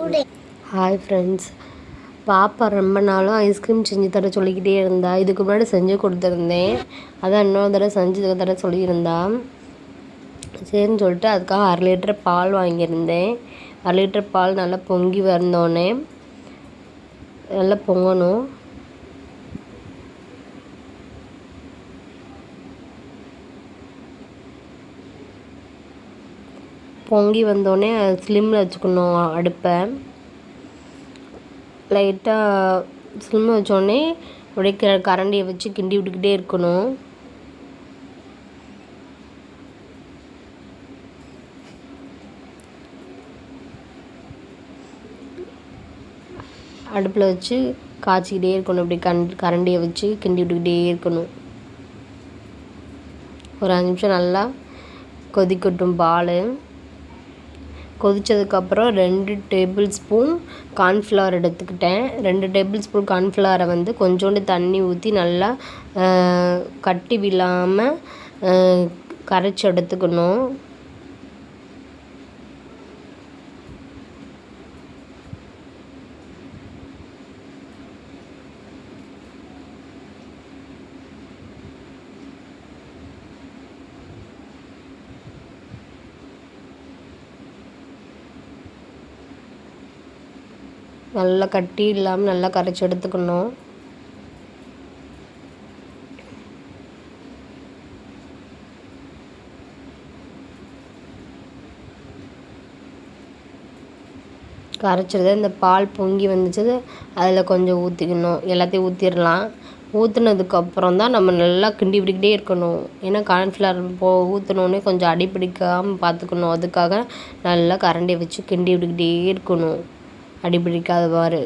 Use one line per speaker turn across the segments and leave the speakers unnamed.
Hi friends, பாப்பா ரொம்ப நாளும் ஐஸ்கிரீம் செஞ்சு தர சொல்லிக்கிட்டே இருந்தா. இதுக்கு முன்னாடி செஞ்சு கொடுத்துருந்தேன். அதான் இன்னொரு தடவை செஞ்சு தர சொல்லியிருந்தா. சரின்னு சொல்லிட்டு அதுக்காக 1/2 லிட்டர் பால் வாங்கியிருந்தேன். 1/2 லிட்டர் பால் நல்லா பொங்கி வந்தோடனே நல்லா பொங்கணும். பொங்கி வந்தோடனே ஸ்லிம்மில் வச்சுக்கணும். அடுப்பை லைட்டாக ஸ்லிம்மில் வச்சோடனே உடைக்கிற கரண்டியை வச்சு கிண்டி விட்டுக்கிட்டே இருக்கணும். அடுப்பில் வச்சு காய்ச்சிக்கிட்டே இருக்கணும். இப்படி கரண்டியை வச்சு கிண்டி விட்டுக்கிட்டே இருக்கணும். ஒரு 5 நிமிஷம் நல்லா கொதிக்கட்டும். பால் கொதித்ததுக்கப்புறம் 2 டேபிள் ஸ்பூன் கார்ன்ஃப்ளவர் எடுத்துக்கிட்டேன். 2 டேபிள் ஸ்பூன் கார்ன்ஃப்ளவரை கொஞ்சோண்டு தண்ணி ஊற்றி நல்லா கட்டி விழாமல் கரைச்சி எடுத்துக்கணும். நல்லா கட்டி இல்லாமல் நல்லா கரைச்சி எடுத்துக்கணும். கரைச்சது இந்த பால் பொங்கி வந்துச்சு, அதில் கொஞ்சம் ஊற்றிக்கணும். எல்லாத்தையும் ஊற்றிடலாம். ஊற்றுனதுக்கப்புறம் தான் நம்ம நல்லா கிண்டி விட்டுக்கிட்டே இருக்கணும். ஏன்னா கார்ன்ஃப்ளவர் ஊற்றினோடனே கொஞ்சம் அடி பிடிக்காமல் பார்த்துக்கணும். அதுக்காக நல்லா கரண்டியை வச்சு கிண்டி விட்டுக்கிட்டே இருக்கணும், அடி பிடிக்காதவாறு.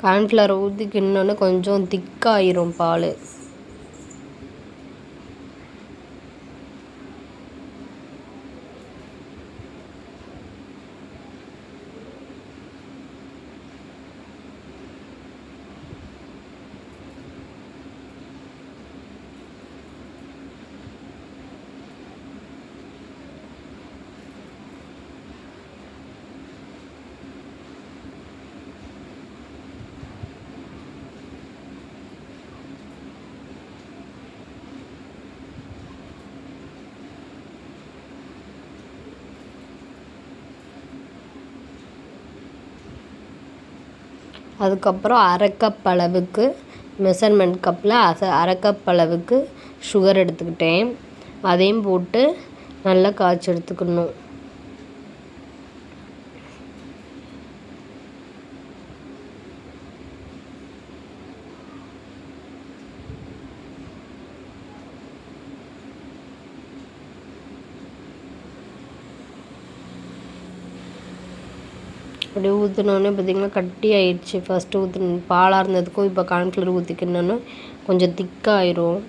கார்ன்ஃப்ளவர் ஊற்றி கிண்ணோன்னு கொஞ்சம் திக்காயிரும் பால். அதுக்கப்புறம் 1/2 கப் அளவுக்கு மெஷர்மெண்ட் கப்பில் 1/2 கப் அளவுக்கு சுகர் எடுத்துக்கிட்டேன். அதையும் போட்டு நல்லா காய்ச்சி எடுத்துக்கணும். அப்படியே ஊற்றினோடனே பார்த்திங்கன்னா கட்டி ஆயிடுச்சு. ஃபஸ்ட்டு ஊற்றின பாலாக இருந்ததுக்கும் இப்போ கார்ன்ஃப்ளவர் ஊற்றிக்கணுன்னு கொஞ்சம் திக்காயிரும்.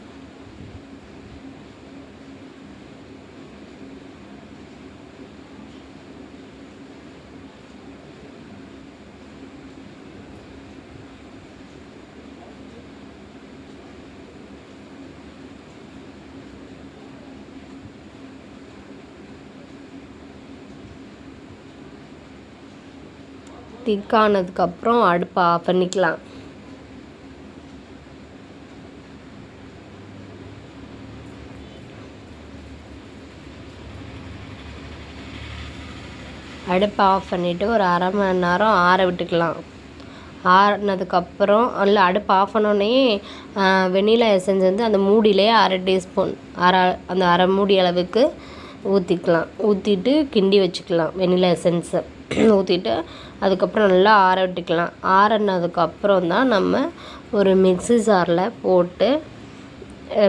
திக்கானதுக்கப்புறம் அடுப்பை ஆஃப் பண்ணிக்கலாம். அடுப்பை ஆஃப் பண்ணிவிட்டு ஒரு 1/2 மணி நேரம் ஆற விட்டுக்கலாம். ஆறினதுக்கப்புறம் இல்லை, அடுப்பு ஆஃப் பண்ணோடனே வெண்ணிலா எசன்ஸ் அந்த மூடியிலே 1/2 டீஸ்பூன் அந்த 1/2 மூடி அளவுக்கு ஊற்றிக்கலாம். ஊற்றிட்டு கிண்டி வச்சுக்கலாம். வெண்ணிலா எசன்ஸை ஊற்றிட்டு அதுக்கப்புறம் நல்லா ஆற விட்டுக்கலாம். ஆறினதுக்கப்புறம் தான் நம்ம ஒரு மிக்ஸி ஜாரில் போட்டு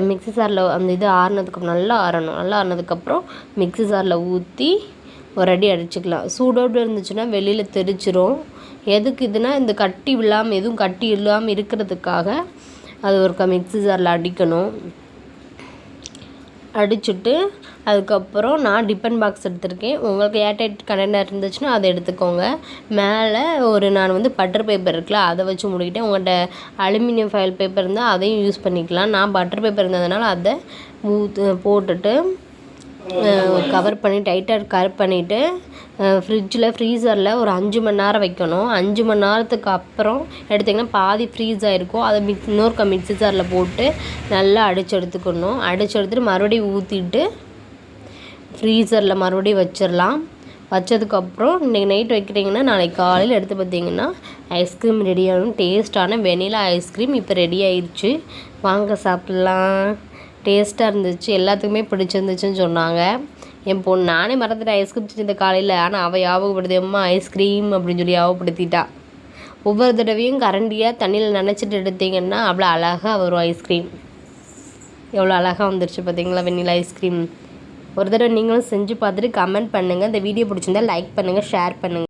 மிக்ஸி ஜாரில் அந்த இது ஆறினதுக்கப்புறம் நல்லா ஆறணும். நல்லா ஆறினதுக்கப்புறம் மிக்ஸி ஜாரில் ஊற்றி ஒரு அடி அடிச்சுக்கலாம். சூடோடு இருந்துச்சுன்னா வெளியில் தெரிச்சிரும். எதுக்கு இதுனா இந்த கட்டி இல்லாமல் எதுவும் கட்டி இல்லாமல் இருக்கிறதுக்காக அது ஒரு மிக்ஸி ஜாரில் அடிக்கணும். அடிச்சுட்டு அதுக்கப்புறம் நான் டிஃபன் பாக்ஸ் எடுத்திருக்கேன். உங்களுக்கு ஏர்டைட் கண்டெய்னர் இருந்துச்சுன்னா அதை எடுத்துக்கோங்க. மேலே நான் வந்து பட்டர் பேப்பர் இருக்குல்ல அதை வச்சு மூடிக்கிட்டேன். உங்கள்கிட்ட அலுமினியம் ஃபாயில் பேப்பர் இருந்தால் அதையும் யூஸ் பண்ணிக்கலாம். நான் பட்டர் பேப்பர் இருந்ததுனால அதை போட்டுட்டு கவர் பண்ணி டைட்டாக கவர் பண்ணிவிட்டு ஃப்ரீசரில் ஒரு 5 மணி நேரம் வைக்கணும். 5 மணி நேரத்துக்கு அப்புறம் எடுத்திங்கன்னா பாதி ஃப்ரீஸ் ஆகிருக்கும். அதை இன்னொரு மிக்ஸி ஜாரில் போட்டு நல்லா அடித்து எடுத்துக்கணும். அடித்து எடுத்துகிட்டு மறுபடியும் ஊற்றிட்டு ஃப்ரீசரில் மறுபடியும் வச்சிடலாம். வச்சதுக்கப்புறம் இன்றைக்கி நைட் வைக்கிறீங்கன்னா நாளைக்கு காலையில் எடுத்து பார்த்தீங்கன்னா ஐஸ்கிரீம் ரெடி ஆகும். டேஸ்ட்டான வெனிலா ஐஸ்கிரீம் இப்போ ரெடி ஆயிடுச்சு. வாங்க சாப்பிட்லாம். டேஸ்ட்டாக இருந்துச்சு, எல்லாத்துக்குமே பிடிச்சிருந்துச்சுன்னு சொன்னாங்க. என் பொண்ணு நானே மறந்துட்டேன் ஐஸ்கிரீம் செஞ்சது காலையில். ஆனால் அவள் ஞாபகப்படுத்தி அம்மா ஐஸ்கிரீம் அப்படின்னு சொல்லி ஞாபகப்படுத்திட்டா. ஒவ்வொரு தடவையும் கரண்டியாக தண்ணியில் நினச்சிட்டு எடுத்திங்கன்னா அவ்வளோ அழகாக வரும் ஐஸ்கிரீம். எவ்வளோ அழகாக வந்துருச்சு பார்த்தீங்களா வெண்ணிலா ஐஸ்கிரீம். ஒரு தடவை நீங்களும் செஞ்சு பார்த்துட்டு கமெண்ட் பண்ணுங்கள். இந்த வீடியோ பிடிச்சிருந்தா லைக் பண்ணுங்கள், ஷேர் பண்ணுங்கள்.